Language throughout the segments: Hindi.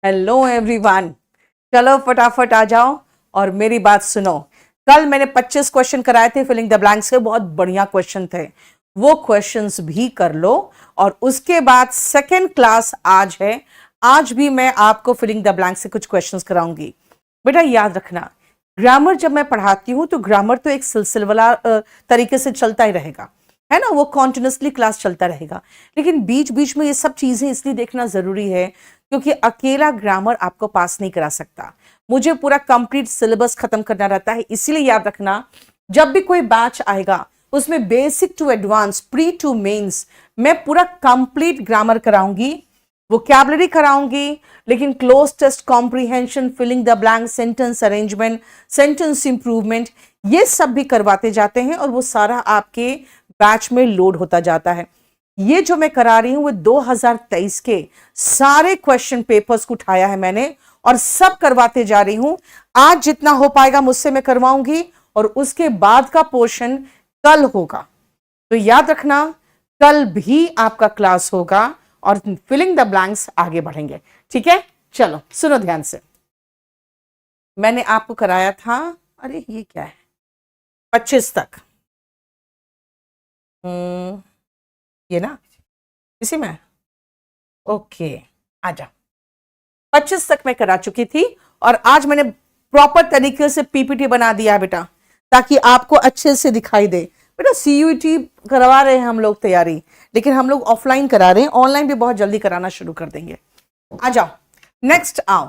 Hello everyone. चलो फटाफट आ जाओ और मेरी बात सुनो। कल मैंने 25 क्वेश्चन कराए थे फिलिंग द ब्लैंक्स के, बहुत बढ़िया क्वेश्चन थे। वो क्वेश्चंस भी कर लो और उसके बाद सेकेंड क्लास आज है। आज भी मैं आपको फिलिंग द ब्लैंक्स से कुछ क्वेश्चंस कराऊंगी। बेटा याद रखना, ग्रामर जब मैं पढ़ाती हूं तो ग्रामर तो एक सिलसिलेवार तरीके से चलता ही रहेगा, है ना। वो कॉन्टिन्यूसली क्लास चलता रहेगा, लेकिन बीच बीच में ये सब चीजें इसलिए देखना जरूरी है क्योंकि अकेला ग्रामर आपको पास नहीं करा सकता। मुझे पूरा कंप्लीट सिलेबस खत्म करना रहता है। इसीलिए याद रखना, जब भी कोई बैच आएगा उसमें basic to advance, pre to mains, मैं पूरा कंप्लीट ग्रामर कराऊंगी, वोकैबुलरी कराऊंगी, लेकिन cloze test comprehension, filling the blank, sentence arrangement, sentence improvement, ये सब भी करवाते जाते हैं और वो सारा आपके बैच में लोड होता जाता है। ये जो मैं करा रही हूं वो 2023 के सारे क्वेश्चन पेपर्स को उठाया है मैंने और सब करवाते जा रही हूं। आज जितना हो पाएगा मुझसे मैं करवाऊंगी और उसके बाद का पोर्शन कल होगा। तो याद रखना, कल भी आपका क्लास होगा और फिलिंग द ब्लैंक्स आगे बढ़ेंगे। ठीक है, चलो सुनो ध्यान से। मैंने आपको कराया था, अरे ये क्या है, 25 तक। ये ना, इसी में, ओके, आजा। 25 तक मैं करा चुकी थी और आज मैंने प्रॉपर तरीके से पीपीटी बना दिया बेटा, ताकि आपको अच्छे से दिखाई दे। बेटा सीयूईटी करवा रहे हैं हम लोग तैयारी, लेकिन हम लोग ऑफलाइन करा रहे हैं, ऑनलाइन भी बहुत जल्दी कराना शुरू कर देंगे। आ जाओ, नेक्स्ट आओ।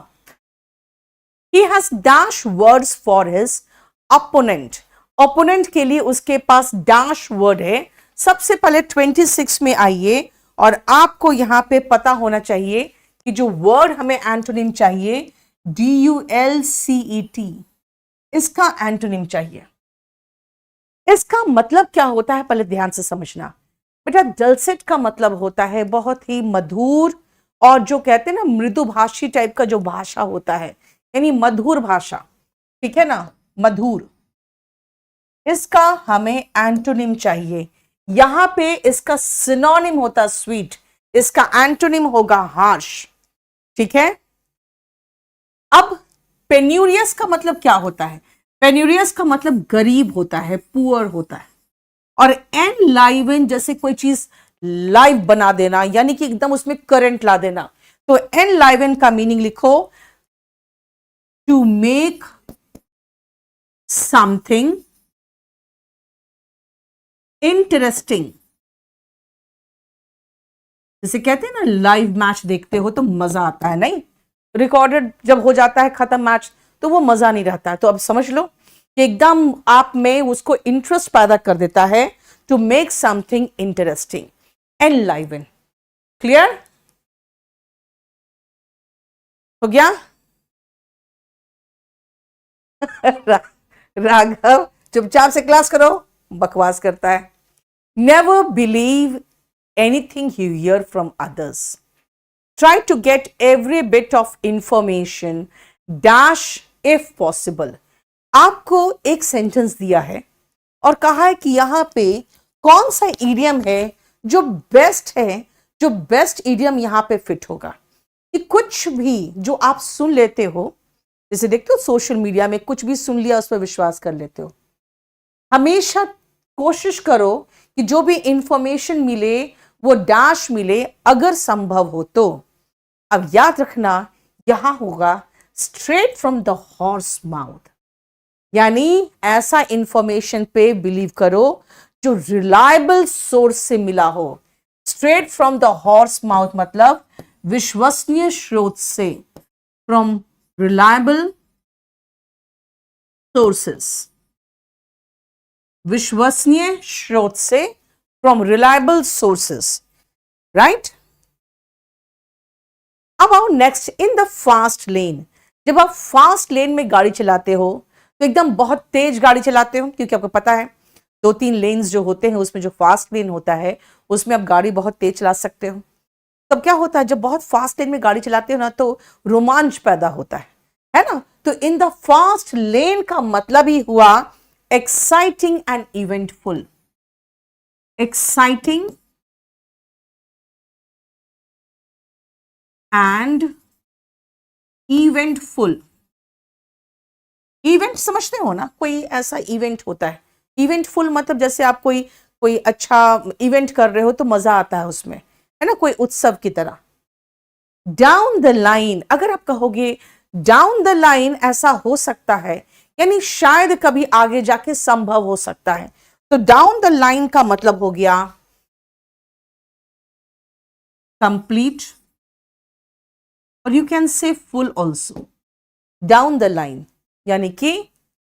He has dash words for his opponent. Opponent के लिए उसके पास डैश वर्ड है। सबसे पहले 26 में आइए और आपको यहां पे पता होना चाहिए कि जो वर्ड हमें एंटोनिम चाहिए, DULCET, इसका एंटोनिम चाहिए। इसका मतलब क्या होता है पहले ध्यान से समझना। बेटा डलसेट का मतलब होता है बहुत ही मधुर और जो कहते हैं ना मृदुभाषी टाइप का जो भाषा होता है, यानी मधुर भाषा। ठीक है ना, मधुर। इसका हमें एंटोनिम चाहिए। यहां पे इसका सिनोनिम होता स्वीट, इसका एंटोनिम होगा हार्श। ठीक है। अब पेन्यूरियस का मतलब क्या होता है? पेन्यूरियस का मतलब गरीब होता है, पुअर होता है। और एनलाइवन जैसे कोई चीज लाइव बना देना, यानी कि एकदम उसमें करंट ला देना। तो एनलाइवन का मीनिंग लिखो, टू मेक समथिंग इंटरेस्टिंग। जैसे कहते हैं ना, लाइव मैच देखते हो तो मजा आता है, नहीं रिकॉर्डेड जब हो जाता है खत्म मैच तो वो मजा नहीं रहता है। तो अब समझ लो कि एकदम आप में उसको इंटरेस्ट पैदा कर देता है। To make something interesting, enliven. Clear हो गया? राघव चुपचाप से क्लास करो, बकवास करता है। Never believe anything you here from others. Try to get every bit of information dash if possible। आपको एक सेंटेंस दिया है और कहा है कि यहां पे कौन सा इडियम है जो बेस्ट है, जो बेस्ट इडियम यहां पे फिट होगा। कि कुछ भी जो आप सुन लेते हो, जैसे देखते हो सोशल मीडिया में कुछ भी सुन लिया उस पर विश्वास कर लेते हो। हमेशा कोशिश करो कि जो भी इंफॉर्मेशन मिले वो डैश मिले अगर संभव हो तो। अब याद रखना, यहां होगा straight from the horse mouth, यानी ऐसा इंफॉर्मेशन पे बिलीव करो जो रिलायबल सोर्स से मिला हो। Straight from the horse mouth मतलब विश्वसनीय स्रोत से, फ्रॉम रिलायबल सोर्सेस, विश्वसनीय स्रोत से, फ्रॉम रिलायबल सोर्सेस, राइट। अब आओ next, in the fast lane. जब आप फास्ट लेन में गाड़ी चलाते हो तो एकदम बहुत तेज गाड़ी चलाते हो, क्योंकि आपको पता है 2-3 लेन्स जो होते हैं उसमें जो फास्ट लेन होता है उसमें आप गाड़ी बहुत तेज चला सकते हो। तब क्या होता है, जब बहुत फास्ट लेन में गाड़ी चलाते हो ना तो रोमांच पैदा होता है ना। तो इन द फास्ट लेन का मतलब ही हुआ exciting and eventful. Exciting and eventful, event समझते हो ना, कोई ऐसा इवेंट होता है, इवेंटफुल मतलब जैसे आप कोई कोई अच्छा इवेंट कर रहे हो तो मजा आता है उसमें, है ना, कोई उत्सव की तरह। डाउन द लाइन, अगर आप कहोगे डाउन द लाइन ऐसा हो सकता है, यानी शायद कभी आगे जाके संभव हो सकता है, तो डाउन द लाइन का मतलब हो गया कंप्लीट, और you can say full also. Down the line यानी कि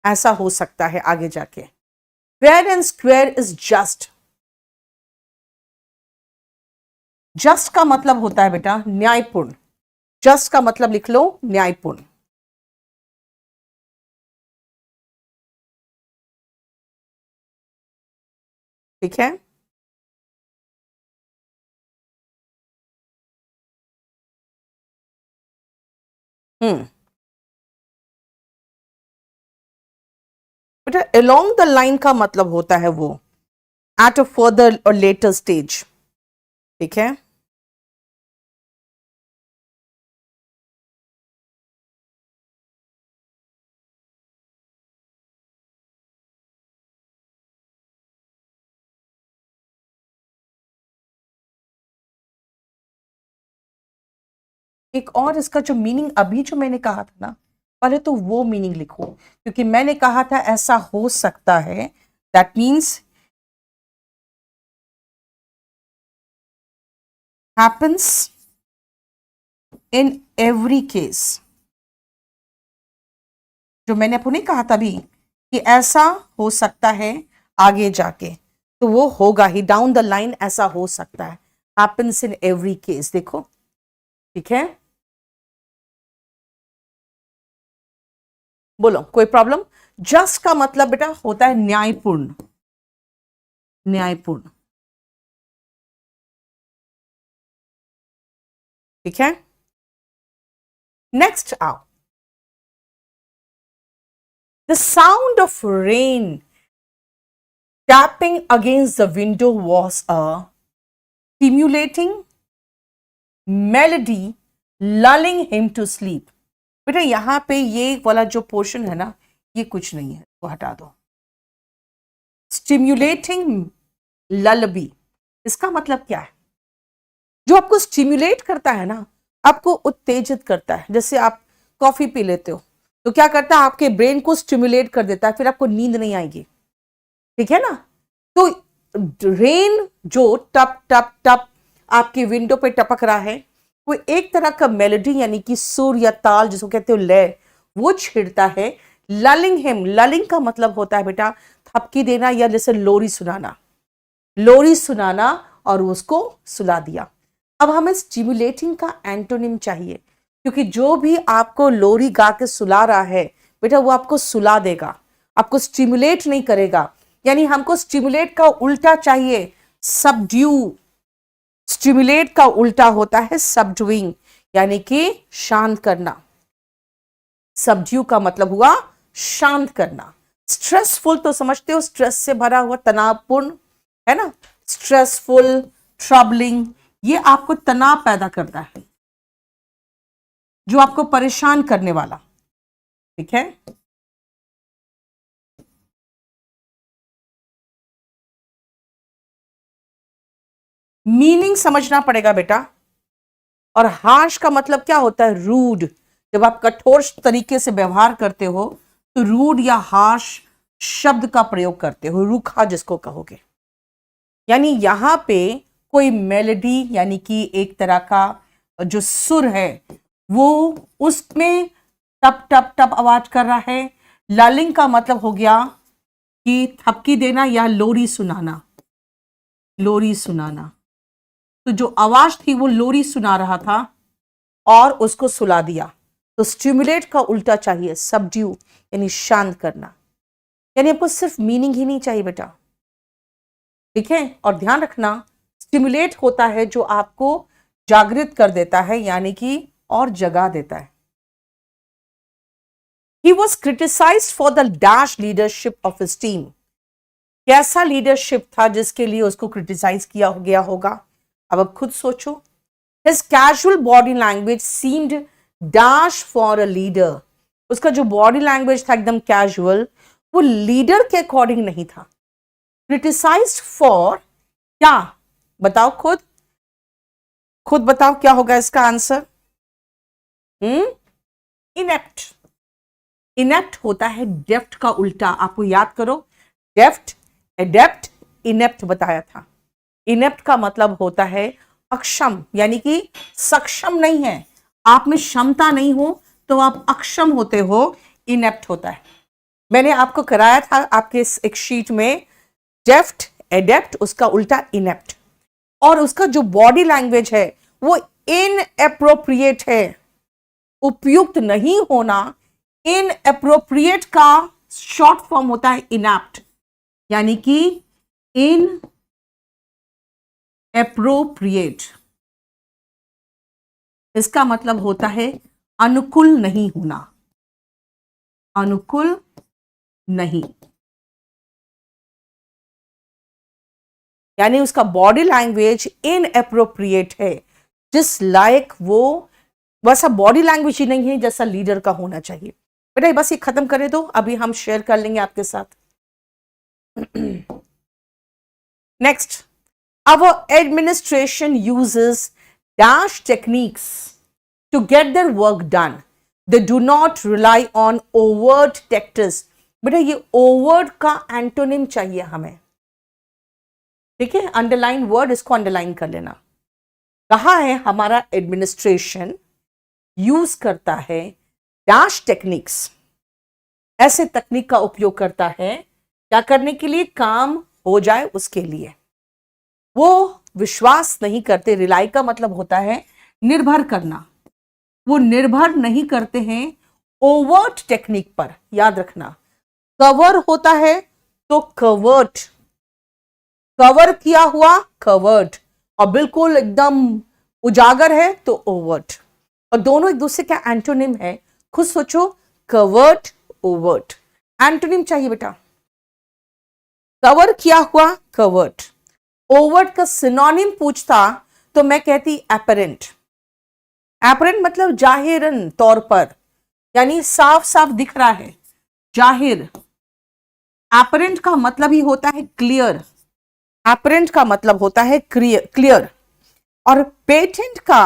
ऐसा हो सकता है आगे जाके। Fair and square is just, just का मतलब होता है बेटा न्यायपूर्ण, जस्ट का मतलब लिख लो न्यायपूर्ण। ठीक है, बेटा अलोंग द लाइन का मतलब होता है वो एट अ फर्दर और लेटर स्टेज। ठीक है, एक और इसका जो मीनिंग अभी जो मैंने कहा था ना, पहले तो वो मीनिंग लिखो, क्योंकि मैंने कहा था ऐसा हो सकता है, that means happens in every case. जो मैंने आपको नहीं कहा था अभी कि ऐसा हो सकता है आगे जाके, तो वो होगा ही, डाउन द लाइन ऐसा हो सकता है, हैपेंस इन एवरी केस। देखो, ठीक है, बोलो कोई प्रॉब्लम। जस्ट का मतलब बेटा होता है न्यायपूर्ण, न्यायपूर्ण। ठीक है, नेक्स्ट आओ, the sound of rain tapping against the window was a stimulating melody lulling him to sleep। बेटा यहां पे ये वाला जो पोर्शन है ना, ये कुछ नहीं है, वो हटा दो। स्टिम्युलेटिंग ललबी, इसका मतलब क्या है? जो आपको स्टिम्युलेट करता है ना, आपको उत्तेजित करता है। जैसे आप कॉफी पी लेते हो तो क्या करता है, आपके ब्रेन को स्टिम्युलेट कर देता है, फिर आपको नींद नहीं आएगी। ठीक है ना, तो रेन जो टप टप टप आपके विंडो पे टपक रहा है, वो एक तरह का मेलोडी यानी कि सुर या ताल जिसको कहते हो लय, वो छेड़ता है। ललिंग हिम, ललिंग का मतलब होता है बेटा थपकी देना, या जैसे लोरी सुनाना, लोरी सुनाना और उसको सुला दिया। अब हमें स्टिमुलेटिंग का एंटोनिम चाहिए, क्योंकि जो भी आपको लोरी गा के सुला रहा है बेटा, वो आपको सुला देगा, आपको स्टिमुलेट नहीं करेगा। यानी हमको स्टिमुलेट का उल्टा चाहिए, सबड्यू। स्टिमुलेट का उल्टा होता है सबड्यूइंग, यानी कि शांत करना। सबड्यू का मतलब हुआ शांत करना। स्ट्रेसफुल तो समझते हो, स्ट्रेस से भरा हुआ, तनावपूर्ण, है ना। स्ट्रेसफुल, ट्रबलिंग, ये आपको तनाव पैदा करता है, जो आपको परेशान करने वाला। ठीक है, मीनिंग समझना पड़ेगा बेटा। और हार्श का मतलब क्या होता है? रूड। जब आप कठोर तरीके से व्यवहार करते हो तो रूड या हार्श शब्द का प्रयोग करते हो, रूखा जिसको कहोगे। यानी यहां पे कोई मेलोडी यानी कि एक तरह का जो सुर है वो उसमें टप टप टप आवाज कर रहा है। ललिंग का मतलब हो गया कि थपकी देना या लोरी सुनाना, लोरी सुनाना। तो जो आवाज थी वो लोरी सुना रहा था और उसको सुला दिया। तो स्टिमुलेट का उल्टा चाहिए सबड्यू, यानी शांत करना। यानी आपको सिर्फ मीनिंग ही नहीं चाहिए बेटा, ठीक है। और ध्यान रखना, स्टिमुलेट होता है जो आपको जागृत कर देता है, यानी कि और जगा देता है। He was criticized for the dash leadership of his team। कैसा लीडरशिप था जिसके लिए उसको क्रिटिसाइज किया गया होगा? अब खुद सोचो। His casual body language seemed dash for a leader, उसका जो बॉडी लैंग्वेज था एकदम कैजुअल, वो लीडर के अकॉर्डिंग नहीं था। क्रिटिसाइज्ड फॉर क्या, बताओ खुद, खुद बताओ क्या होगा इसका आंसर। इनेप्ट। इनेप्ट होता है डेफ्ट का उल्टा, आपको याद करो, डेफ्ट, एडेप्ट, इनेप्ट बताया था। इनेप्ट का मतलब होता है अक्षम, यानी कि सक्षम नहीं है, आप में क्षमता नहीं हो तो आप अक्षम होते हो, इनेप्ट होता है। मैंने आपको कराया था आपके एक शीट में, डेफ्ट, एडेप्ट, उसका उल्टा इनेप्ट। और उसका जो बॉडी लैंग्वेज है वो इनएप्रोप्रिएट है, उपयुक्त नहीं होना। इनएप्रोप्रिएट का शॉर्ट फॉर्म होता है इनएप्ट, यानी कि इन एप्रोप्रिएट, इसका मतलब होता है अनुकूल नहीं होना, अनुकूल नहीं, यानी उसका बॉडी लैंग्वेज इनएप्रोप्रिएट है, जिस लायक वो वैसा बॉडी लैंग्वेज ही नहीं है जैसा लीडर का होना चाहिए। बेटा बस ये खत्म करे दो, अभी हम शेयर कर लेंगे आपके साथ। Next, our administration uses dash techniques to get their work done. They do not rely on overt tactics. बेटा ये overt का एंटोनिम चाहिए हमें, ठीक है, अंडरलाइन वर्ड, इसको अंडरलाइन कर लेना। कहा है हमारा एडमिनिस्ट्रेशन यूज करता है डैश टेक्निक्स, ऐसे तकनीक का उपयोग करता है क्या करने के लिए, काम हो जाए उसके लिए। वो विश्वास नहीं करते, रिलाई का मतलब होता है निर्भर करना, वो निर्भर नहीं करते हैं ओवर्ट टेक्निक पर, याद रखना। कवर होता है तो कवर्ट, कवर किया हुआ कवर्ट, और बिल्कुल एकदम उजागर है तो ओवर्ट, और दोनों एक दूसरे का एंटोनिम है। खुद सोचो, कवर्ट, ओवर्ट, एंटोनिम चाहिए बेटा। कवर किया हुआ कवर्ट, ओवर्ट का सिनोनिम पूछता तो मैं कहती एपरेंट। एपरेंट मतलब जाहिरन तौर पर, यानी साफ साफ दिख रहा है, जाहिर। एपरेंट का मतलब ही होता है क्लियर, एपरेंट का मतलब होता है क्लियर। और पेटेंट का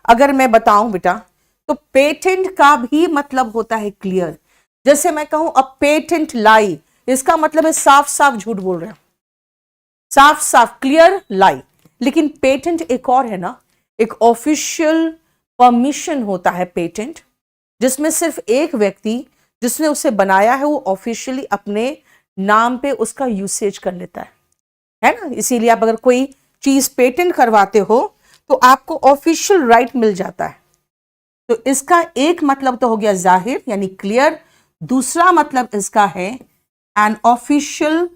अगर मैं बताऊं बेटा, तो पेटेंट का भी मतलब होता है क्लियर। जैसे मैं कहूं अ पेटेंट लाई, इसका मतलब है साफ साफ झूठ बोल रहे हैं, साफ साफ क्लियर लाई। लेकिन पेटेंट एक और है ना, एक ऑफिशियल परमिशन होता है पेटेंट, जिसमें सिर्फ एक व्यक्ति जिसने उसे बनाया है वो ऑफिशियली अपने नाम पे उसका यूसेज कर लेता है ना। इसीलिए आप अगर कोई चीज पेटेंट करवाते हो तो आपको ऑफिशियल राइट मिल जाता है। तो इसका एक मतलब तो हो गया जाहिर यानी क्लियर, दूसरा मतलब इसका है an official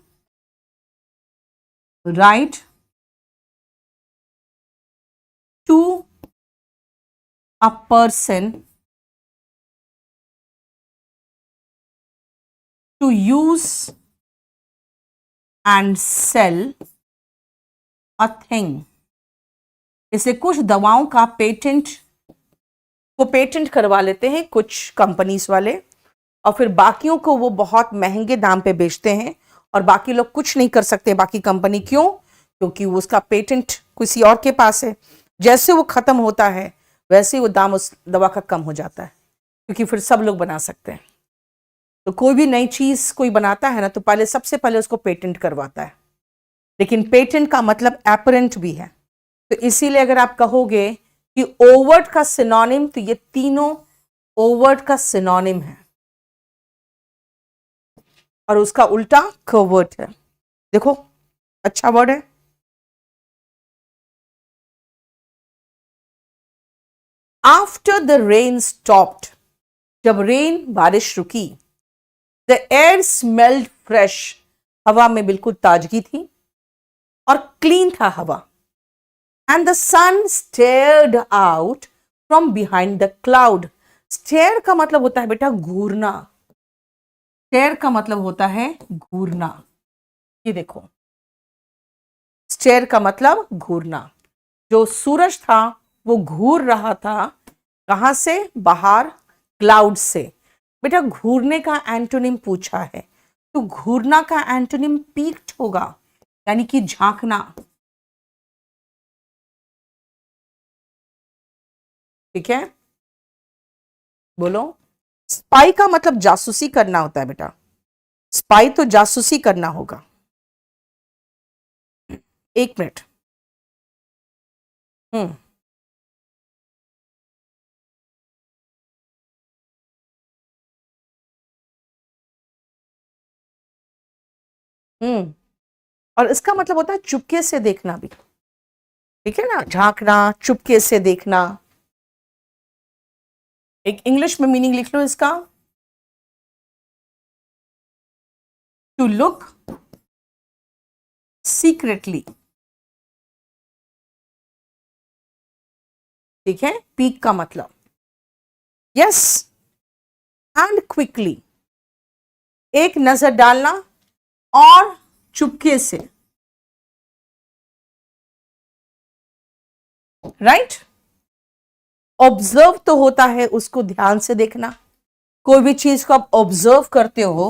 right to a person to use and sell a thing. इसे कुछ दवाओं का पेटेंट को पेटेंट करवा लेते हैं कुछ कंपनीज वाले, और फिर बाकियों को वो बहुत महंगे दाम पे बेचते हैं, और बाकी लोग कुछ नहीं कर सकते, बाकी कंपनी। क्यों? क्योंकि वो उसका पेटेंट किसी और के पास है। जैसे वो खत्म होता है वैसे ही वो दाम उस दवा का कम हो जाता है, क्योंकि फिर सब लोग बना सकते हैं। तो कोई भी नई चीज कोई बनाता है ना, तो पहले सबसे पहले उसको पेटेंट करवाता है। लेकिन पेटेंट का मतलब एपरेंट भी है। तो इसीलिए अगर आप कहोगे कि ओवर्ट का सिनोनिम, तो ये तीनों ओवर्ट का सिनोनिम है, और उसका उल्टा कवर्ट है। देखो अच्छा वर्ड है। आफ्टर द रेन स्टॉप्ड, जब रेन बारिश रुकी, द एयर स्मेल्ड फ्रेश, हवा में बिल्कुल ताजगी थी और क्लीन था हवा। And the sun stared out from behind the cloud. Stare का मतलब होता है बेटा घूरना, स्टेयर का मतलब होता है घूरना। ये देखो, स्टेयर का मतलब घूरना। जो सूरज था वो घूर रहा था कहां से? बाहर, क्लाउड से। बेटा घूरने का एंटोनिम पूछा है, तो घूरना का एंटोनिम पीक्ड होगा, यानी कि झांकना। ठीक है, बोलो। स्पाई का मतलब जासूसी करना होता है बेटा, स्पाई तो जासूसी करना होगा। एक मिनट। हम्म हम्म और इसका मतलब होता है चुपके से देखना भी। ठीक है ना, झांकना, चुपके से देखना। एक इंग्लिश में मीनिंग लिख लो इसका, टू लुक सीक्रेटली। ठीक है, पीक का मतलब यस, एंड क्विकली, एक नजर डालना और चुपके से। राइट, ऑब्जर्व तो होता है उसको ध्यान से देखना। कोई भी चीज को आप ऑब्जर्व करते हो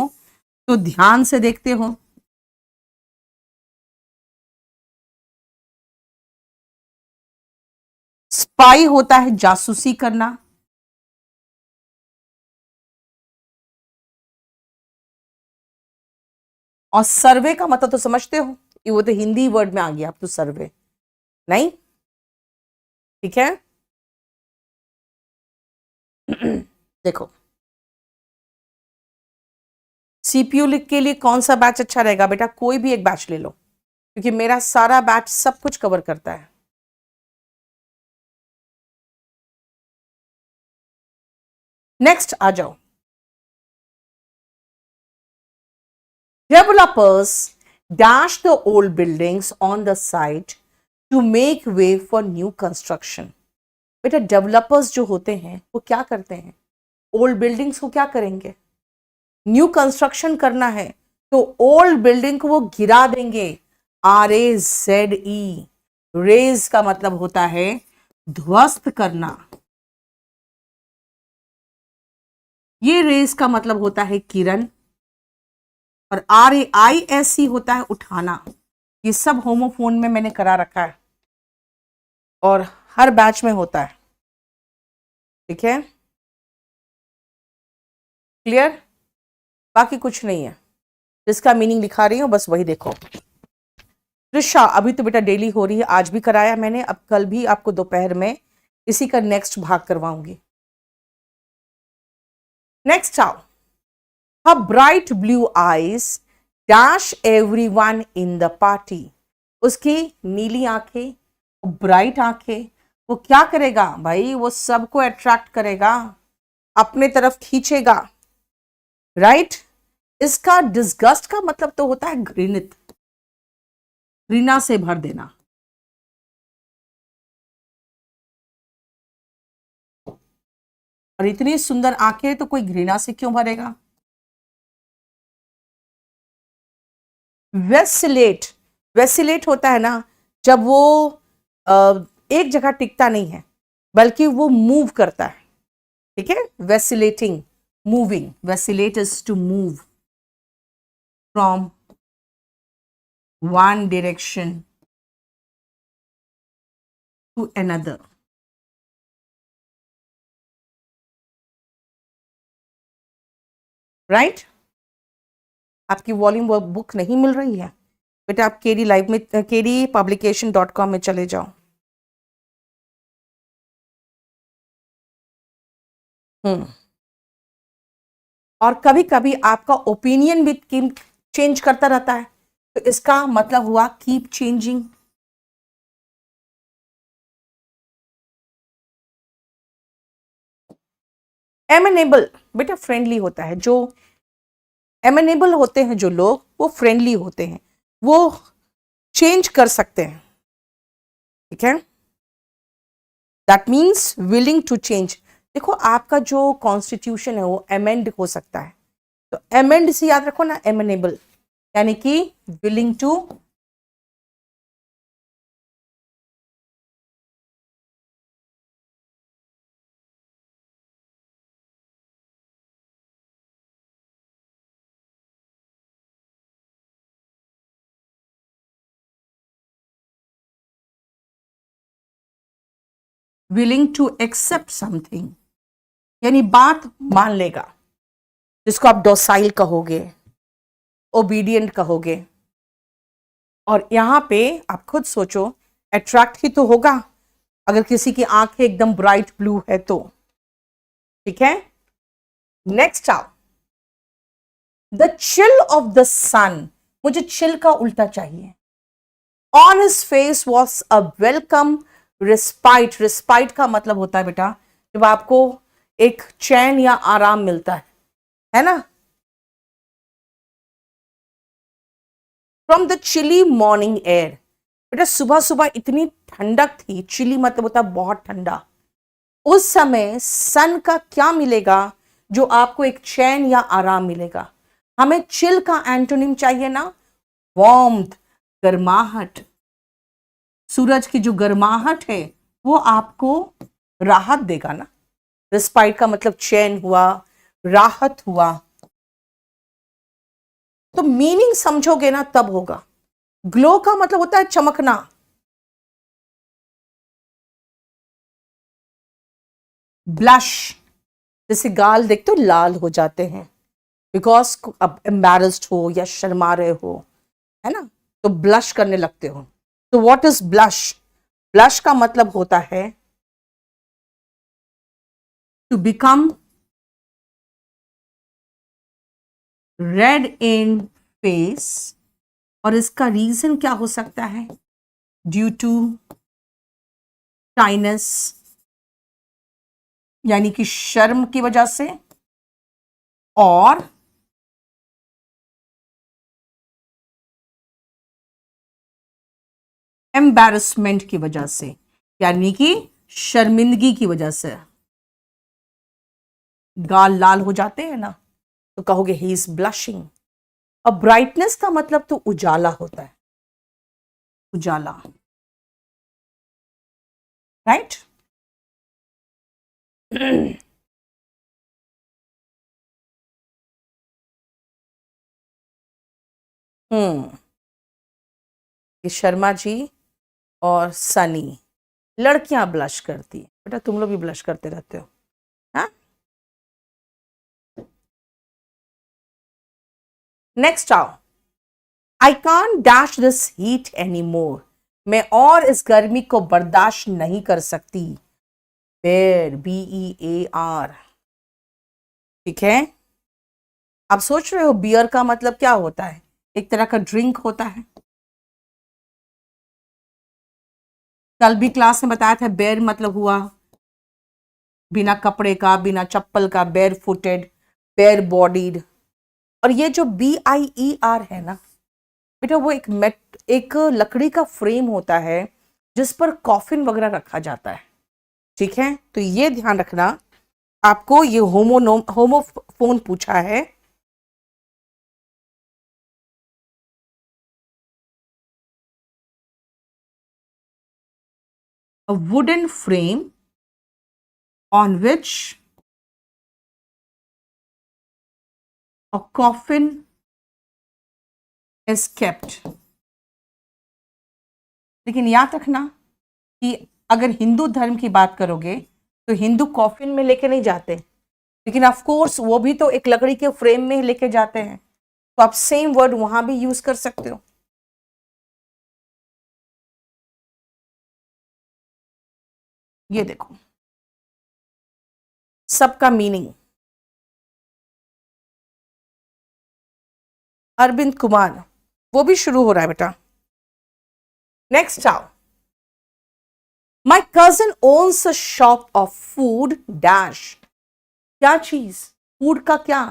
तो ध्यान से देखते हो। स्पाई होता है जासूसी करना। और सर्वे का मतलब तो समझते हो, ये वो तो हिंदी वर्ड में आ गया, अब तो सर्वे नहीं। ठीक है देखो, सीपीयू के लिए कौन सा बैच अच्छा रहेगा? बेटा कोई भी एक बैच ले लो, क्योंकि मेरा सारा बैच सब कुछ कवर करता है। नेक्स्ट आ जाओ। Developers dash the old buildings on the site to make way for new construction. बेटा डेवलपर्स जो होते हैं वो क्या करते हैं? ओल्ड बिल्डिंग्स को क्या करेंगे? न्यू कंस्ट्रक्शन करना है, तो ओल्ड बिल्डिंग को वो गिरा देंगे। RAZE, रेज का मतलब होता है ध्वस्त करना। ये रेज का मतलब होता है किरण, और RAISE होता है उठाना। ये सब होमोफोन में मैंने करा रखा है और हर बैच में होता है। ठीक है, क्लियर? बाकी कुछ नहीं है, जिसका मीनिंग लिखा रही हूं बस वही देखो। त्रिशा अभी तो बेटा डेली हो रही है, आज भी कराया मैंने, अब कल भी आपको दोपहर में इसी का नेक्स्ट भाग करवाऊंगी। नेक्स्ट आओ। Her bright blue eyes dash everyone in the party. उसकी नीली आंखें, ब्राइट आंखें, वो क्या करेगा भाई? वो सबको अट्रैक्ट करेगा, अपने तरफ खींचेगा। राइट, इसका डिस्गस्ट का मतलब तो होता है घृणित, घृणा से भर देना। और इतनी सुंदर आंखें तो कोई घृणा से क्यों भरेगा? वेसिलेट, वेसिलेट होता है ना जब वो एक जगह टिकता नहीं है, बल्कि वो मूव करता है। ठीक है, vacillating, moving. Vacillate is to move from one direction to another. Right, आपकी वॉल्यूम बुक नहीं मिल रही है बेटा, आप केडी लाइव में, KDpublication.com में चले जाओ। हम्म और कभी कभी आपका ओपिनियन भी चेंज करता रहता है, तो इसका मतलब हुआ कीप चेंजिंग। एमेनेबल बेटा फ्रेंडली होता है, जो एमेनेबल होते हैं जो लोग, वो फ्रेंडली होते हैं, वो चेंज कर सकते हैं। ठीक है, that means willing to change. देखो आपका जो कॉन्स्टिट्यूशन है वो अमेंड हो सकता है, तो अमेंड से याद रखो ना, एमेनेबल यानी कि willing to willing to accept something, यानी बात मान लेगा, जिसको आप डोसाइल कहोगे, ओबीडियंट कहोगे। और यहां पे आप खुद सोचो, अट्रैक्ट ही तो होगा अगर किसी की आंखें एकदम ब्राइट ब्लू है तो। ठीक है, नेक्स्ट आओ, द चिल ऑफ द सन, मुझे चिल का उल्टा चाहिए। On his face was a welcome respite, respite का मतलब होता है बेटा जब आपको एक चैन या आराम मिलता है ना। From the chilli morning air, बेटा सुबह सुबह इतनी ठंडक थी, चिली मतलब होता है बहुत ठंडा, उस समय सन का क्या मिलेगा जो आपको एक चैन या आराम मिलेगा। हमें चिल का एंटोनिम चाहिए ना, वार्मथ, गर्माहट। सूरज की जो गर्माहट है वो आपको राहत देगा ना। रिस्पाइट का मतलब चैन हुआ, राहत हुआ। तो मीनिंग समझोगे ना तब होगा। ग्लो का मतलब होता है चमकना। ब्लश, जैसे गाल देखते हो लाल हो जाते हैं बिकॉज अब एम्बैरेस्ड हो या शर्मा रहे हो, है ना, तो ब्लश करने लगते हो। तो व्हाट इज ब्लश? ब्लश का मतलब होता है to become red in face, और इसका रीजन क्या हो सकता है? ड्यू टू शाइनेस, यानी कि शर्म की वजह से, और एम्बैरसमेंट की वजह से, यानी कि शर्मिंदगी की वजह से। गाल लाल हो जाते हैं ना तो कहोगे ही इज ब्लशिंग। और ब्राइटनेस का मतलब तो उजाला होता है, उजाला, राइट। हम्म, ये शर्मा जी और सनी, लड़कियां ब्लश करती है बेटा, तुम लोग भी ब्लश करते रहते हो, हाँ। नेक्स्ट आओ, I can't dash this heat any more, मैं और इस गर्मी को बर्दाश्त नहीं कर सकती। बेर, BEAR, ठीक है। आप सोच रहे हो बियर का मतलब क्या होता है? एक तरह का ड्रिंक होता है। कल भी क्लास में बताया था, बेर मतलब हुआ बिना कपड़े का, बिना चप्पल का, बेर फुटेड, बेर बॉडीड। और ये जो BIER है ना बेटा, वो एक लकड़ी का फ्रेम होता है जिस पर कॉफिन वगैरह रखा जाता है। ठीक है, तो ये ध्यान रखना, आपको ये होमोफोन पूछा है। A wooden frame on which a coffin is kept। लेकिन याद रखना कि अगर हिंदू धर्म की बात करोगे तो हिंदू कॉफिन में लेके नहीं जाते, लेकिन ऑफ कोर्स वो भी तो एक लकड़ी के फ्रेम में लेके जाते हैं, तो आप सेम वर्ड वहां भी यूज कर सकते हो। ये देखो सबका मीनिंग। अरविंद कुमार, वो भी शुरू हो रहा है बेटा। नेक्स्ट आओ, my cousin owns a shop of food dash, क्या चीज, फूड का क्या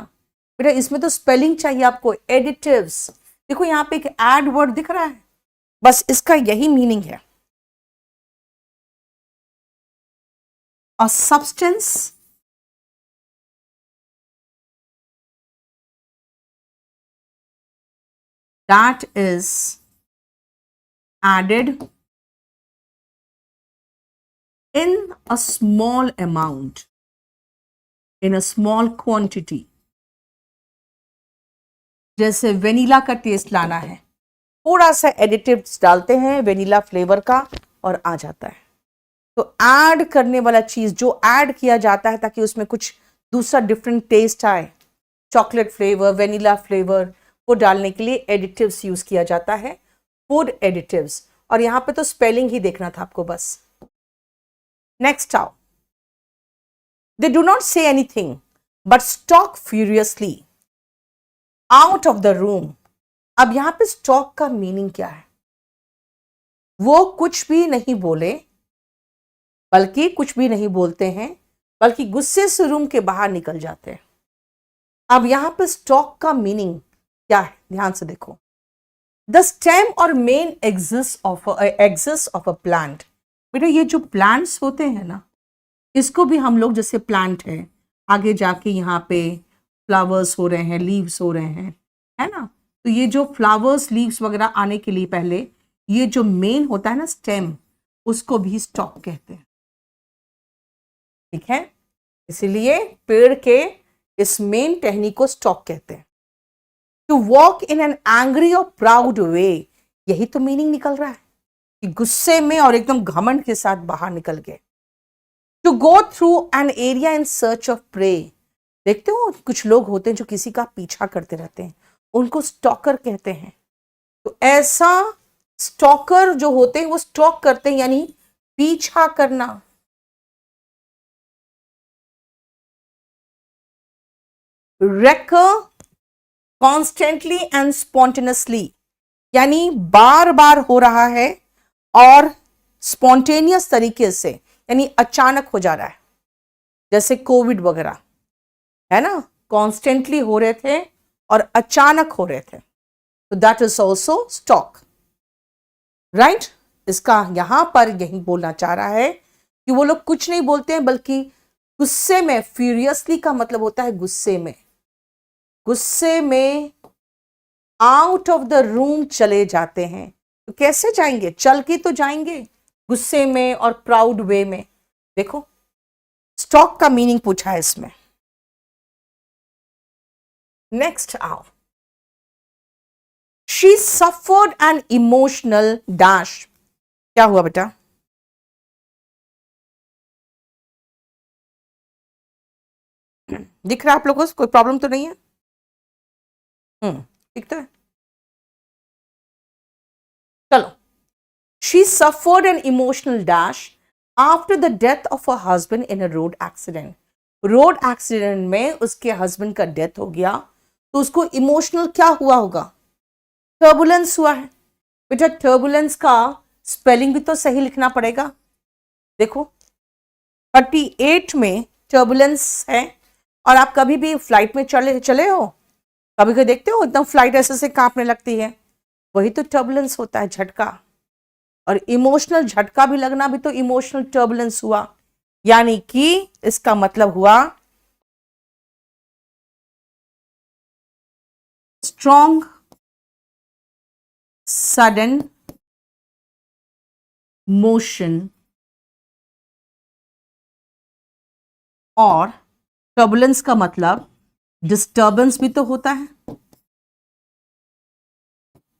बेटा, इसमें तो स्पेलिंग चाहिए आपको, एडिटिव्स। देखो यहां पे एक एड वर्ड दिख रहा है, बस इसका यही मीनिंग है। A substance that is added in a small amount, in a small quantity। जैसे वेनिला का टेस्ट लाना है, थोड़ा सा एडिटिव्स डालते हैं वेनिला फ्लेवर का और आ जाता है। तो ऐड करने वाला चीज जो ऐड किया जाता है ताकि उसमें कुछ दूसरा डिफरेंट टेस्ट आए, चॉकलेट फ्लेवर, वेनिला फ्लेवर, वो डालने के लिए एडिटिव्स यूज किया जाता है, फूड एडिटिव्स। और यहां पे तो स्पेलिंग ही देखना था आपको बस। नेक्स्ट आओ, they do not say anything but stock furiously out of the room. अब यहां पे स्टॉक का मीनिंग क्या है? वो कुछ भी नहीं बोले, बल्कि कुछ भी नहीं बोलते हैं, बल्कि गुस्से से रूम के बाहर निकल जाते हैं। अब यहां पे स्टॉक का मीनिंग क्या है, ध्यान से देखो। द स्टेम और main axis of a plant. बेटा ये जो प्लांट्स होते हैं ना, इसको भी हम लोग जैसे प्लांट है, आगे जाके यहाँ पे फ्लावर्स हो रहे हैं, लीव्स हो रहे हैं, है ना। तो ये जो फ्लावर्स लीव्स वगैरह आने के लिए पहले ये जो मेन होता है ना स्टेम, उसको भी स्टॉक कहते हैं, ठीक है। इसीलिए पेड़ के इस मेन टहनी को स्टॉक कहते हैं। To walk in an angry और प्राउड वे, यही तो मीनिंग निकल रहा है कि गुस्से में और एकदम घमंड के साथ बाहर निकल गए। To go through an area in search of prey, देखते हो कुछ लोग होते हैं जो किसी का पीछा करते रहते हैं, उनको स्टॉकर कहते हैं। तो ऐसा स्टॉकर जो होते हैं वो स्टॉक करते हैं, यानी पीछा करना। रेकर कॉन्स्टेंटली एंड स्पॉन्टेनियसली, यानी बार बार हो रहा है और स्पॉन्टेनियस तरीके से, यानी अचानक हो जा रहा है, जैसे कोविड वगैरह है ना, कॉन्स्टेंटली हो रहे थे और अचानक हो रहे थे, तो that is also stock, right. इसका यहां पर यही बोलना चाह रहा है कि वो लोग कुछ नहीं बोलते हैं, बल्कि गुस्से में, फ्यूरियसली का मतलब होता है गुस्से में, गुस्से में आउट ऑफ द रूम चले जाते हैं। तो कैसे जाएंगे? चल के तो जाएंगे, गुस्से में और प्राउड वे में। देखो स्टॉक का मीनिंग पूछा है इसमें। नेक्स्ट आओ, she suffered an emotional dash. क्या हुआ बेटा? दिख रहा है आप लोगों को? कोई प्रॉब्लम तो नहीं है? ठीक तो है, चलो। She suffered an emotional dash after the death of a husband in a road accident. Road accident में उसके हस्बैंड का डेथ हो गया, तो उसको इमोशनल क्या हुआ होगा? टर्बुलेंस हुआ है। बेटा टर्बुलेंस का स्पेलिंग भी तो सही लिखना पड़ेगा। देखो 38 में टर्बुलेंस है, और आप कभी भी फ्लाइट में चले हो, कभी कभी देखते हो एकदम फ्लाइट ऐसे से कांपने लगती है, वही तो टर्बुलेंस होता है, झटका। और इमोशनल झटका भी लगना भी तो इमोशनल टर्बुलेंस हुआ, यानी कि इसका मतलब हुआ स्ट्रॉन्ग सडन मोशन, और टर्बुलेंस का मतलब डिस्टर्बेंस भी तो होता है।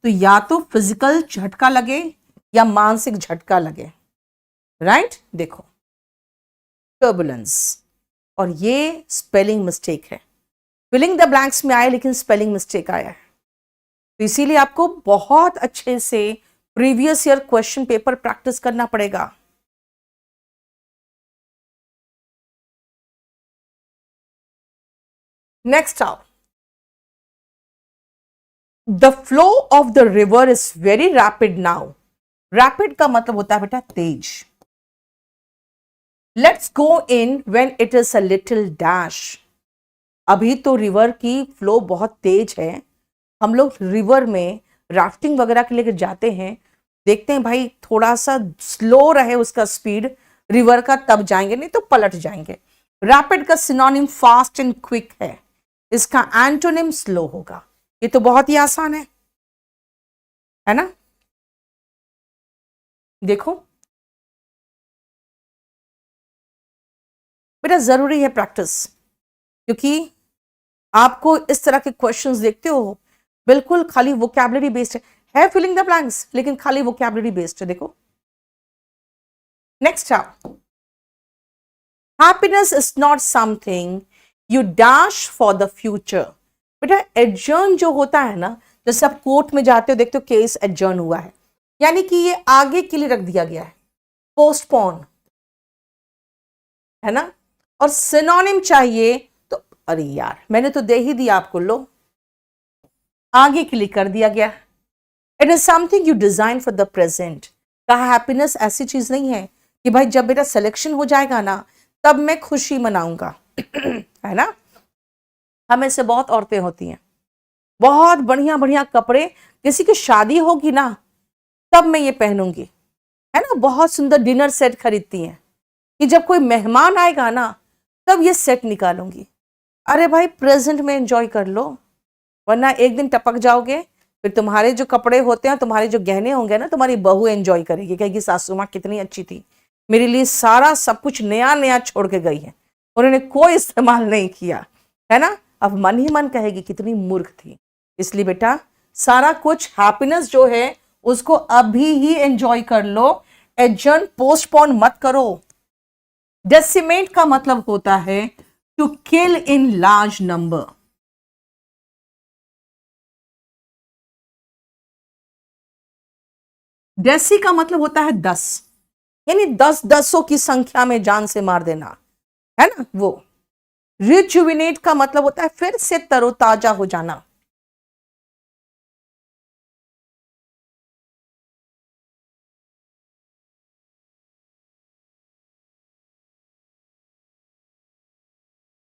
तो या तो फिजिकल झटका लगे या मानसिक झटका लगे, राइट। देखो टर्बुलेंस, और ये स्पेलिंग मिस्टेक है। फिलिंग द ब्लैंक्स में आया लेकिन स्पेलिंग मिस्टेक आया है, तो इसीलिए आपको बहुत अच्छे से previous year question paper practice करना पड़ेगा। नेक्स्ट आओ, the flow of the river is very rapid now. Rapid का मतलब होता है बेटा तेज। Let's go in when it is a little dash. अभी तो रिवर की फ्लो बहुत तेज है, हम लोग रिवर में राफ्टिंग वगैरह के लिए जाते हैं, देखते हैं भाई थोड़ा सा स्लो रहे उसका स्पीड रिवर का, तब जाएंगे, नहीं तो पलट जाएंगे। रैपिड का सिनोनिम फास्ट एंड क्विक है, इसका एंटोनिम स्लो होगा। ये तो बहुत ही आसान है ना। देखो बेटा जरूरी है प्रैक्टिस, क्योंकि आपको इस तरह के क्वेश्चंस देखते हो बिल्कुल खाली वोकैबुलरी बेस्ड है फिलिंग द ब्लैंक्स, लेकिन खाली वोकैबुलरी बेस्ड है। देखो नेक्स्ट आओ, happiness is not something you dash for the future. बेटा एडजर्न जो होता है ना, जैसे आप कोर्ट में जाते हो देखते हो केस एडजर्न हुआ है, यानी कि ये आगे के लिए रख दिया गया है, पोस्टपोन, है ना। और सिनोनिम चाहिए तो अरे यार मैंने तो दे ही दिया आपको, लो आगे के लिए कर दिया गया। It is something you design for the present. कहा हैप्पीनेस ऐसी चीज नहीं है कि भाई जब मेरा सिलेक्शन हो जाएगा ना तब मैं खुशी मनाऊंगा है ना। हमें से बहुत औरतें होती हैं, बहुत बढ़िया बढ़िया कपड़े, किसी की शादी होगी ना तब मैं ये पहनूंगी, है ना। बहुत सुंदर डिनर सेट खरीदती हैं कि जब कोई मेहमान आएगा ना तब ये सेट निकालूंगी। अरे भाई प्रेजेंट में एंजॉय कर लो, वरना एक दिन टपक जाओगे, फिर तुम्हारे जो कपड़े होते हैं, तुम्हारे जो गहने होंगे ना, तुम्हारी बहू एंजॉय करेगी, कहेगी सासू माँ कितनी अच्छी थी, मेरे लिए सारा सब कुछ नया नया छोड़ के गई है, उन्होंने कोई इस्तेमाल नहीं किया, है ना। अब मन ही मन कहेगी कितनी मूर्ख थी। इसलिए बेटा सारा कुछ हैप्पीनेस जो है उसको अभी ही एंजॉय कर लो, एडजर्न पोस्टपोन मत करो। डेसिमेट का मतलब होता है to kill in large number. डेसी का मतलब होता है 10, यानी 10 दसों की संख्या में जान से मार देना, है ना वो। रिजुविनेट का मतलब होता है फिर से तरोताजा हो जाना।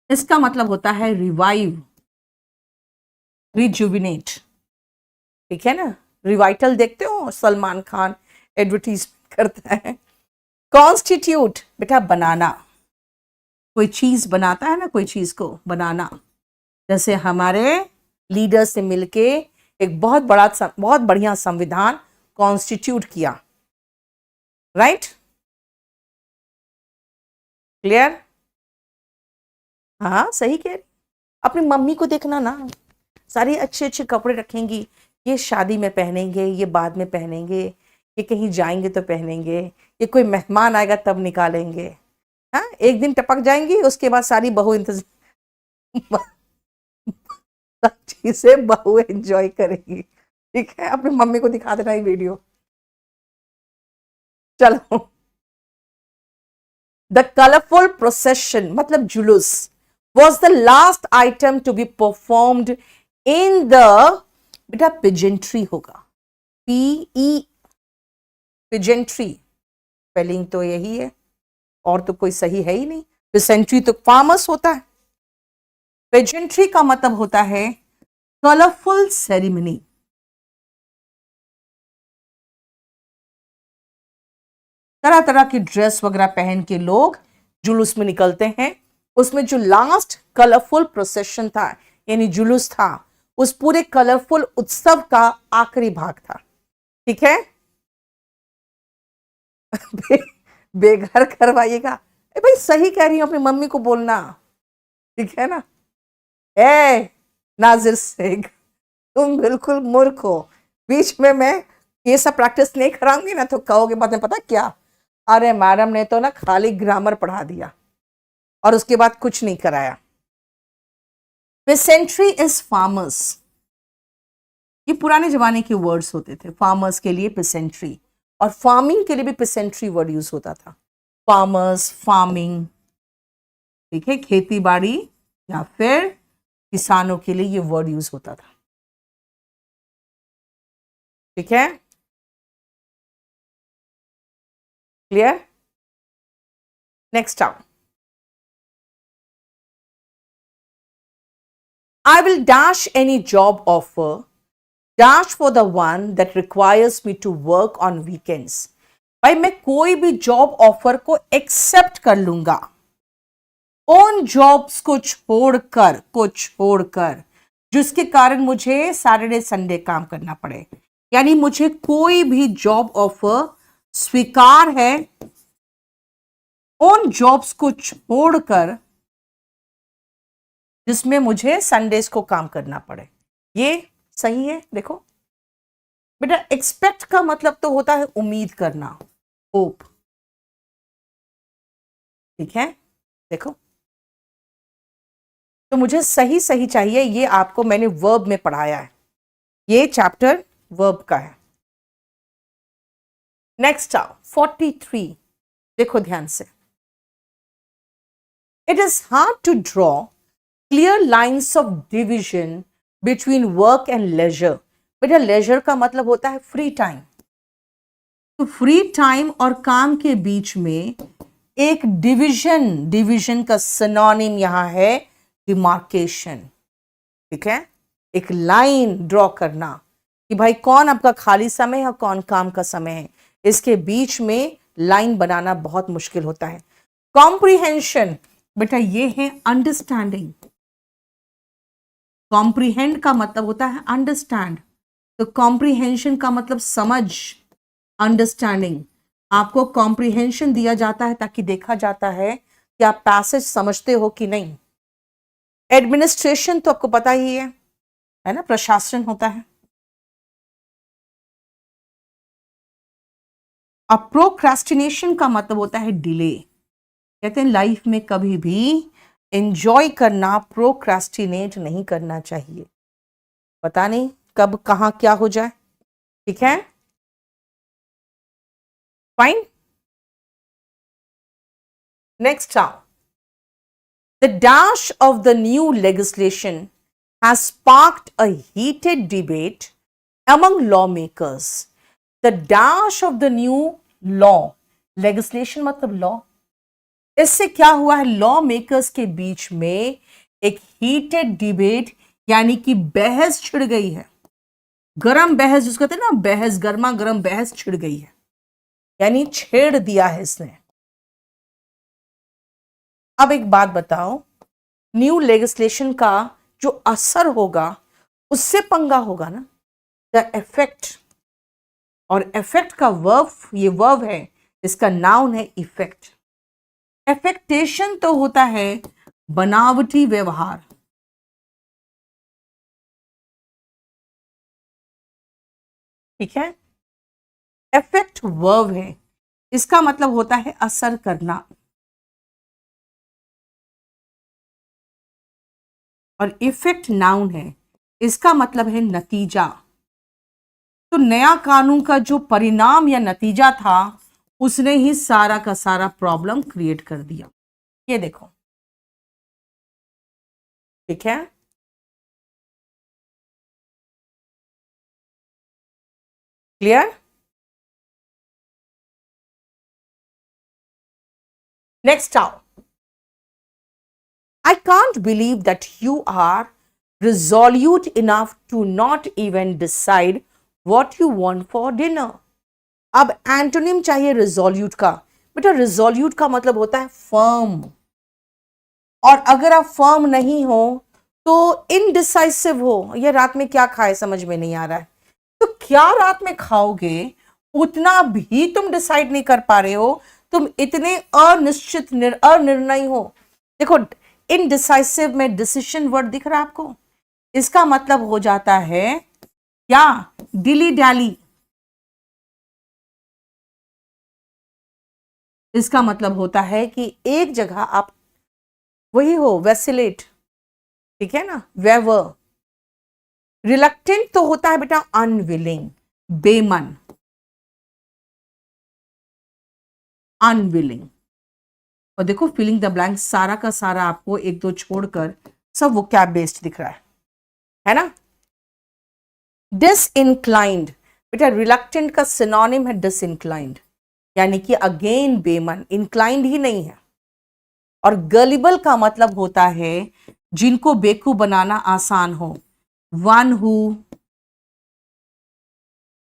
इसका मतलब होता है रिवाइव, रिजुविनेट, ठीक है ना। रिवाइटल देखते हो, सलमान खान एडवर्टीजमेंट करता है। कॉन्स्टिट्यूट बेटा बनाना, कोई चीज बनाता है ना, कोई चीज को बनाना। जैसे हमारे लीडर से मिलके एक बहुत बढ़िया संविधान कॉन्स्टिट्यूट किया, राइट, क्लियर। हाँ सही कह रही। अपनी मम्मी को देखना ना, सारे अच्छे अच्छे कपड़े रखेंगी, ये शादी में पहनेंगे, ये बाद में पहनेंगे, ये कहीं जाएंगे तो पहनेंगे, ये कोई मेहमान आएगा तब निकालेंगे। हाँ एक दिन टपक जाएंगी, उसके बाद सारी बहू इंतजार चीजें बहू एंजॉय करेगी, ठीक है। अपनी मम्मी को दिखा देना ये वीडियो। चलो, द कलरफुल प्रोसेशन मतलब जुलूस was the last item to be performed in the, बेटा पिजेंट्री होगा, PE, पिजेंट्री, स्पेलिंग तो यही है और तो कोई सही है ही नहीं। पिजेंट्री तो फार्मस होता है, पिजेंट्री का मतलब होता है कलरफुल सेरेमनी। तरह तरह की ड्रेस वगैरह पहन के लोग जुलूस में निकलते हैं। उसमें जो लास्ट कलरफुल प्रोसेशन था यानी जुलूस था, उस पूरे कलरफुल उत्सव का आखिरी भाग था, ठीक है। बेघर करवाइएगा, भाई सही कह रही हूं, अपनी मम्मी को बोलना, ठीक है ना। ए नाजिर शेख, तुम बिल्कुल मूर्ख हो, बीच में मैं ये सब प्रैक्टिस नहीं कराऊंगी ना तो कहोगे बाद में पता क्या, अरे मैडम ने तो ना खाली ग्रामर पढ़ा दिया और उसके बाद कुछ नहीं कराया। पेसेंट्री इज फार्मर्स, ये पुराने जमाने के वर्ड्स होते थे, फार्मर्स के लिए पेसेंट्री, और फार्मिंग के लिए भी पेसेंट्री वर्ड यूज होता था। फार्मर्स, फार्मिंग, ठीक है, खेती बाड़ी या फिर किसानों के लिए ये वर्ड यूज होता था, ठीक है, क्लियर। नेक्स्ट आओ, I will dash any job offer, dash for the one that requires me to work on weekends। भाई मैं कोई भी जॉब ऑफर को एक्सेप्ट कर लूंगा उन जॉब्स को छोड़कर जिसके कारण मुझे सैटरडे संडे काम करना पड़े। यानी मुझे कोई भी जॉब ऑफर स्वीकार है उन जॉब्स को छोड़कर जिसमें मुझे संडेज को काम करना पड़े। ये सही है। देखो बेटा एक्सपेक्ट का मतलब तो होता है उम्मीद करना, होप, ठीक है, देखो तो मुझे सही सही चाहिए, ये आपको मैंने वर्ब में पढ़ाया है, ये चैप्टर वर्ब का है। नेक्स्ट आओ 43, देखो ध्यान से। It is hard to draw clear lines of division between work and leisure. बेटा लेजर का मतलब होता है फ्री टाइम, तो फ्री टाइम और काम के बीच में एक डिवीजन का सिनोनिम यहां है डिमार्केशन। ठीक है, एक लाइन ड्रॉ करना कि भाई कौन आपका खाली समय है और कौन काम का समय है, इसके बीच में लाइन बनाना बहुत मुश्किल होता है। कॉम्प्रिहेंशन बेटा ये है अंडरस्टैंडिंग, कॉम्प्रिहेंड का मतलब होता है अंडरस्टैंड, तो कॉम्प्रिहेंशन का मतलब समझ, अंडरस्टैंडिंग। आपको कॉम्प्रिहेंशन दिया जाता है ताकि देखा जाता है कि आप पैसेज समझते हो कि नहीं। एडमिनिस्ट्रेशन तो आपको पता ही है ना, प्रशासन होता है। अब प्रोक्रेस्टिनेशन का मतलब होता है डिले। कहते हैं लाइफ में कभी भी एंजॉय करना, प्रोक्रेस्टिनेट नहीं करना चाहिए, पता नहीं कब कहां क्या हो जाए। ठीक है, फाइन। नेक्स्ट आओ, the dash of the new legislation has sparked a heated debate among lawmakers. The dash of the new law, legislation मतलब law, इससे क्या हुआ है, लॉ मेकर्स के बीच में एक हीटेड डिबेट यानी कि बहस छिड़ गई है। गरम बहस जिसको कहते हैं ना, बहस, गर्मा गर्म बहस छिड़ गई है, यानी छेड़ दिया है इसने। अब एक बात बताओ, न्यू लेजिस्लेशन का जो असर होगा उससे पंगा होगा ना, द इफेक्ट, और इफेक्ट का वर्ब, ये वर्ब है, इसका नाउन है इफेक्ट। एफेक्टेशन तो होता है बनावटी व्यवहार, ठीक है, इफेक्ट वर्ब है, इसका मतलब होता है असर करना, और इफेक्ट नाउन है, इसका मतलब है नतीजा। तो नया कानून का जो परिणाम या नतीजा था उसने ही सारा का सारा प्रॉब्लम क्रिएट कर दिया। ये देखो, ठीक है, क्लियर। नेक्स्ट आओ, I can't believe that you are resolute enough to not even decide what you want for dinner. अब एंटोनिम चाहिए रिजोल्यूट का। बेटा रिजोल्यूट का मतलब होता है फर्म, और अगर आप फर्म नहीं हो तो इनडिसाइसिव हो, ये रात में क्या खाए समझ में नहीं आ रहा है, तो क्या रात में खाओगे उतना भी तुम डिसाइड नहीं कर पा रहे हो, तुम इतने अनिश्चित अनिर्णय हो। देखो इनडिसाइसिव में डिसीजन वर्ड दिख रहा है आपको, इसका मतलब हो जाता है क्या, डिली डैली। इसका मतलब होता है कि एक जगह आप वही हो, वैसिलेट, ठीक है ना, वेवर। रिलक्टेंट तो होता है बेटा अनविलिंग, बेमन, अनविलिंग। और देखो फिलिंग द ब्लैंक सारा का सारा आपको एक दो छोड़कर सब वोकैब बेस्ड दिख रहा है ना। डिसइंक्लाइंड, बेटा रिलक्टेंट का सिनोनिम है डिसइंक्लाइंड, यानी कि अगेन बेमन, इंक्लाइंड ही नहीं है। और गलिबल का मतलब होता है जिनको बेवकूफ बनाना आसान हो, one who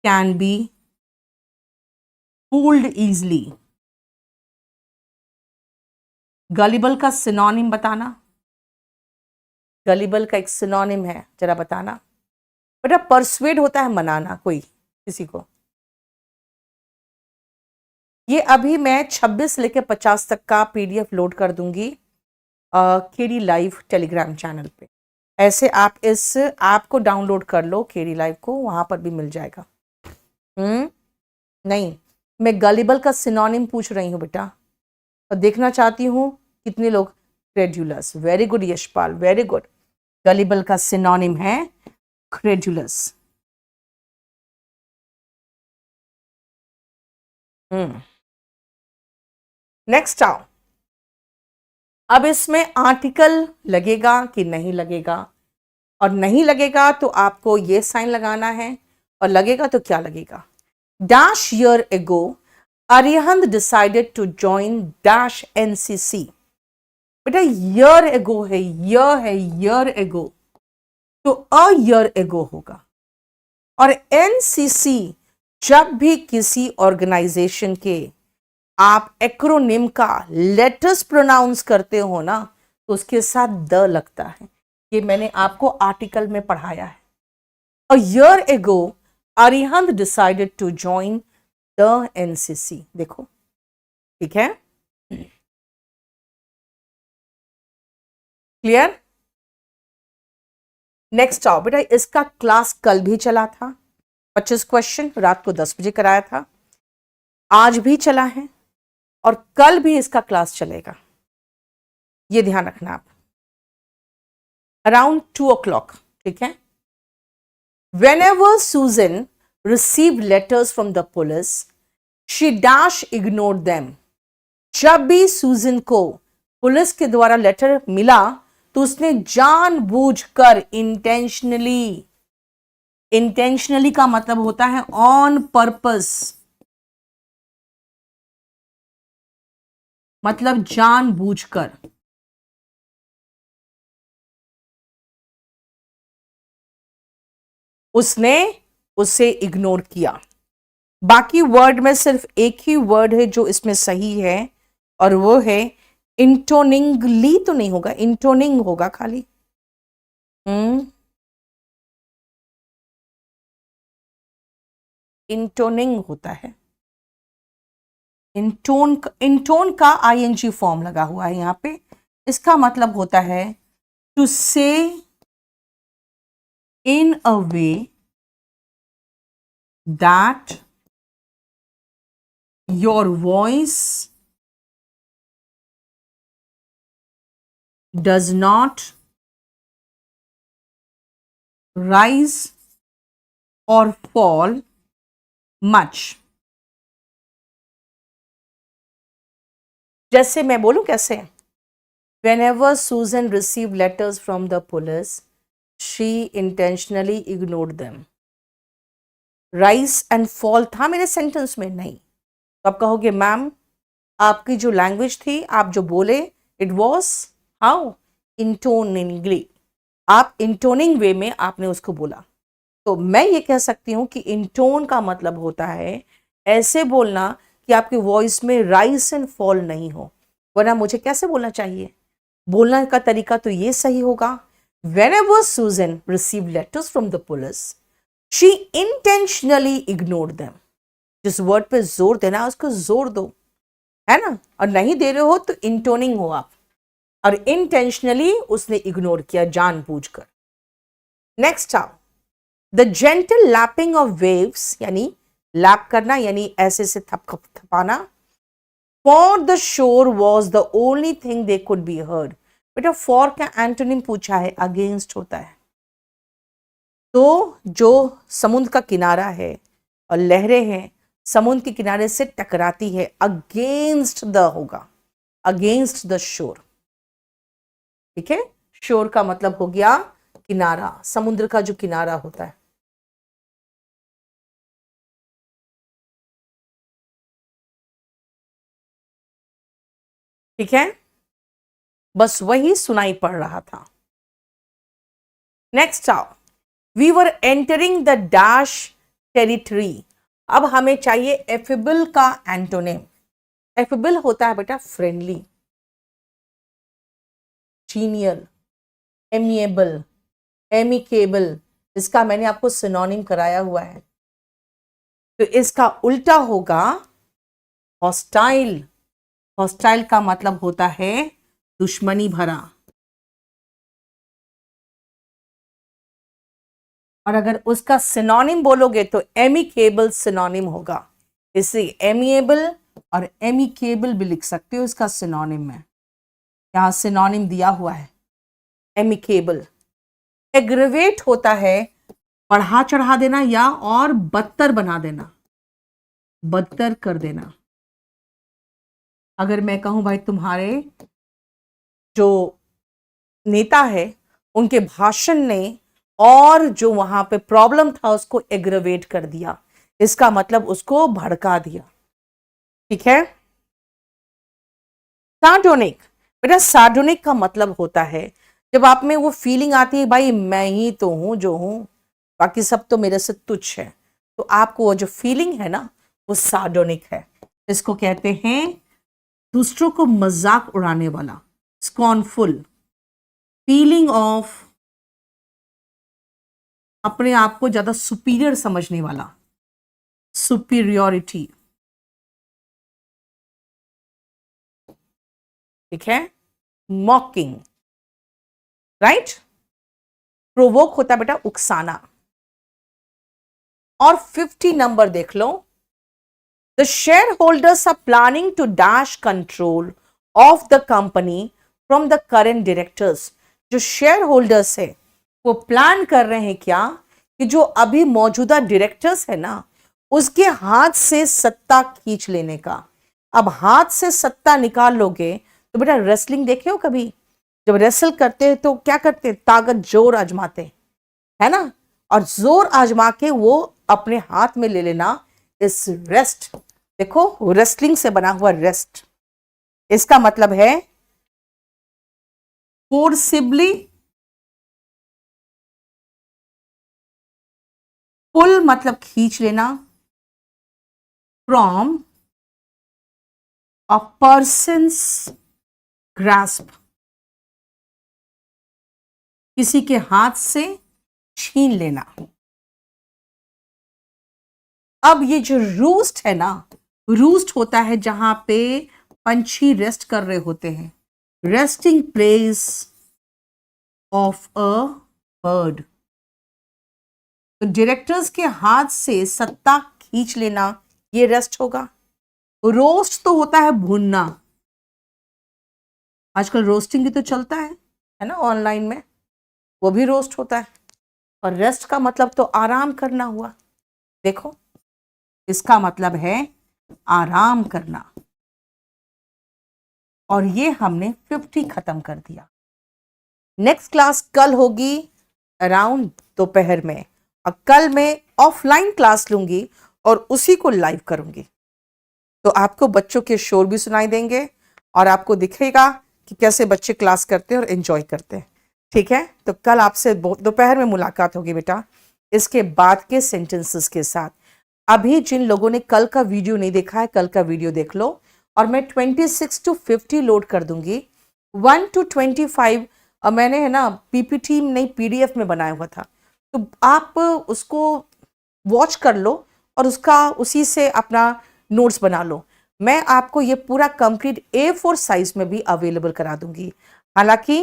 can be fooled easily. Gullible का सिनोनिम बताना, गलिबल का एक सिनोनिम है, जरा बताना बेटा। परसुएड होता है मनाना कोई किसी को। ये अभी मैं 26 लेके 50 तक का पीडीएफ लोड कर दूंगी केडी लाइव टेलीग्राम चैनल पे। ऐसे आप इस ऐप को डाउनलोड कर लो, केडी लाइव को, वहां पर भी मिल जाएगा। नहीं, मैं गलिबल का सिनोनिम पूछ रही हूँ बेटा, और देखना चाहती हूँ कितने लोग credulous. Very good Yashpal, very good. Gullible का सिनोनिम है क्रेडुलस। नेक्स्ट आओ। अब इसमें आर्टिकल लगेगा कि नहीं लगेगा, और नहीं लगेगा तो आपको ये साइन लगाना है, और लगेगा तो क्या लगेगा। Dash year ago Arihant decided to join dash NCC. बेटा ईयर एगो है, ईयर एगो, तो अ ईयर एगो होगा। और एनसीसी जब भी किसी ऑर्गेनाइजेशन के आप एक्रोनिम का लेटर्स प्रोनाउंस करते हो ना, तो उसके साथ द लगता है। ये मैंने आपको आर्टिकल में पढ़ाया है। A year ago Arihant decided to join the NCC. देखो, ठीक है, क्लियर। नेक्स्ट आओ बेटा, इसका क्लास कल भी चला था, 25 क्वेश्चन रात को 10 बजे कराया था, आज भी चला है और कल भी इसका क्लास चलेगा। ये ध्यान रखना आप, अराउंड 2 o'clock, ठीक है। Whenever Susan received letters from the police, she dash ignored them. जब भी सुजन को पुलिस के द्वारा लेटर मिला तो उसने जानबूझकर, इंटेंशनली का मतलब होता है ऑन पर्पस, मतलब जानबूझकर, उसने उसे इग्नोर किया। बाकी वर्ड में सिर्फ एक ही वर्ड है जो इसमें सही है, और वो है इंटोनिंगली। तो नहीं होगा, इंटोनिंग होगा खाली। इंटोनिंग होता है। इंटोन का आईएनजी फॉर्म लगा हुआ है यहां पे। इसका मतलब होता है to say in a way that your voice does not rise or fall much। जैसे मैं बोलूं कैसे, whenever Susan received letters from the police, she intentionally ignored them। rise and fall था मेरे सेंटेंस में, नहीं। तो आप कहोगे मैम आपकी जो लैंग्वेज थी, आप जो बोले, इट वॉज हाउ इंटोनिंगली, आप इंटोनिंग वे में आपने उसको बोला। तो मैं ये कह सकती हूं कि इंटोन का मतलब होता है ऐसे बोलना कि आपकी वॉइस में राइज एंड फॉल नहीं हो। वरना मुझे कैसे बोलना चाहिए, बोलने का तरीका तो ये सही होगा, whenever Susan received letters from the police, she intentionally ignored them। जिस वर्ड पे जोर देना है उसको जोर दो, है ना, और नहीं दे रहे हो तो इंटोनिंग हो आप, और इंटेंशनली उसने इग्नोर किया जानबूझकर। नेक्स्ट आओ, the gentle lapping of waves, यानी लैप करना यानी ऐसे से थपाना। For the shore was the only thing they could be heard. बेटा फॉर का एंटोनिम पूछा है, अगेंस्ट होता है। तो जो समुद्र का किनारा है और लहरें हैं समुद्र के किनारे से टकराती है, अगेंस्ट द होगा, अगेंस्ट द शोर, ठीक है। शोर का मतलब हो गया किनारा, समुद्र का जो किनारा होता है। ठीक है, बस वही सुनाई पड़ रहा था। नेक्स्ट आओ, we were entering the dash territory. अब हमें चाहिए एफेबल का एंटोनिम। एफेबल होता है बेटा फ्रेंडली, जीनियल, एमिएबल, एमिकेबल। इसका मैंने आपको सिनोनिम कराया हुआ है। तो इसका उल्टा होगा हॉस्टाइल। हॉस्टाइल का मतलब होता है दुश्मनी भरा। और अगर उसका सिनोनिम बोलोगे तो एमिकेबल सिनोनिम होगा। इससे एमिएबल और एमिकेबल भी लिख सकते हो, इसका सिनोनिम है, यहाँ सिनोनिम दिया हुआ है एमिकेबल। एग्रेवेट होता है बढ़ा चढ़ा देना या और बदतर बना देना, बदतर कर देना। अगर मैं कहूं भाई तुम्हारे जो नेता है उनके भाषण ने और जो वहां पे प्रॉब्लम था उसको एग्रेवेट कर दिया, इसका मतलब उसको भड़का दिया। ठीक है। सार्डोनिक, बेटा सार्डोनिक का मतलब होता है जब आप में वो फीलिंग आती है भाई मैं ही तो हूं जो हूं, बाकी सब तो मेरे से तुच्छ है, तो आपको वो जो फीलिंग है ना वो सार्डोनिक है। इसको कहते हैं दूसरों को मजाक उड़ाने वाला, स्कॉर्नफुल, फीलिंग ऑफ अपने आप को ज्यादा सुपीरियर समझने वाला, सुपीरियोरिटी। ठीक है। मॉकिंग, राइट। प्रोवोक होता है बेटा उकसाना। और 50 नंबर देख लो, the shareholders are planning to dash control of the company from the current directors. जो शेयर होल्डर्स है वो प्लान कर रहे हैं क्या कि जो अभी मौजूदा डायरेक्टर्स है ना उसके हाथ से सत्ता खींच लेने का। अब हाथ से सत्ता निकाल लोगे तो बेटा रेसलिंग देखे हो कभी, जब रेसल करते हैं तो क्या करते हैं, ताकत जोर आजमाते है ना, और जोर आजमा के वो अपने हाथ में ले लेना इस रेस्ट। देखो रेसलिंग से बना हुआ रेस्ट, इसका मतलब है फोर्सिबली, पुल मतलब खींच लेना, फ्रॉम अ पर्सन्स ग्रास्प, किसी के हाथ से छीन लेना। अब ये जो रूस्ट है ना, रूस्ट होता है जहां पे पंछी रेस्ट कर रहे होते हैं, resting place of a bird. तो डायरेक्टर्स के हाथ से सत्ता खींच लेना ये रेस्ट होगा। रोस्ट तो होता है भूनना, आजकल रोस्टिंग भी तो चलता है ना ऑनलाइन में, वो भी रोस्ट होता है। और रेस्ट का मतलब तो आराम करना हुआ। देखो इसका मतलब है आराम करना। और ये हमने 50 खत्म कर दिया। नेक्स्ट क्लास कल होगी अराउंड दोपहर में, और कल मैं ऑफलाइन क्लास लूंगी और उसी को लाइव करूंगी, तो आपको बच्चों के शोर भी सुनाई देंगे और आपको दिखेगा कि कैसे बच्चे क्लास करते हैं और एंजॉय करते हैं। ठीक है, तो कल आपसे दोपहर में मुलाकात होगी बेटा इसके बाद के सेंटेंसेस के साथ। अभी जिन लोगों ने कल का वीडियो नहीं देखा है कल का वीडियो देख लो, और मैं 26 to 50 लोड कर दूंगी। 1 to 25 मैंने है ना पीपीटी नहीं पीडीएफ में बनाया हुआ था, तो आप उसको वॉच कर लो और उसका उसी से अपना नोट्स बना लो। मैं आपको ये पूरा कंप्लीट A4 साइज में भी अवेलेबल करा दूंगी। हालांकि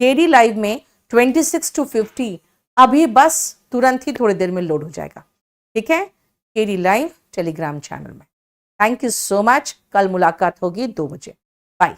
केडी लाइव में 26 to 50 अभी बस तुरंत ही थोड़ी देर में लोड हो जाएगा। ठीक है, केडी लाइव टेलीग्राम चैनल में। Thank you so much. कल मुलाकात होगी 2 बजे। बाय।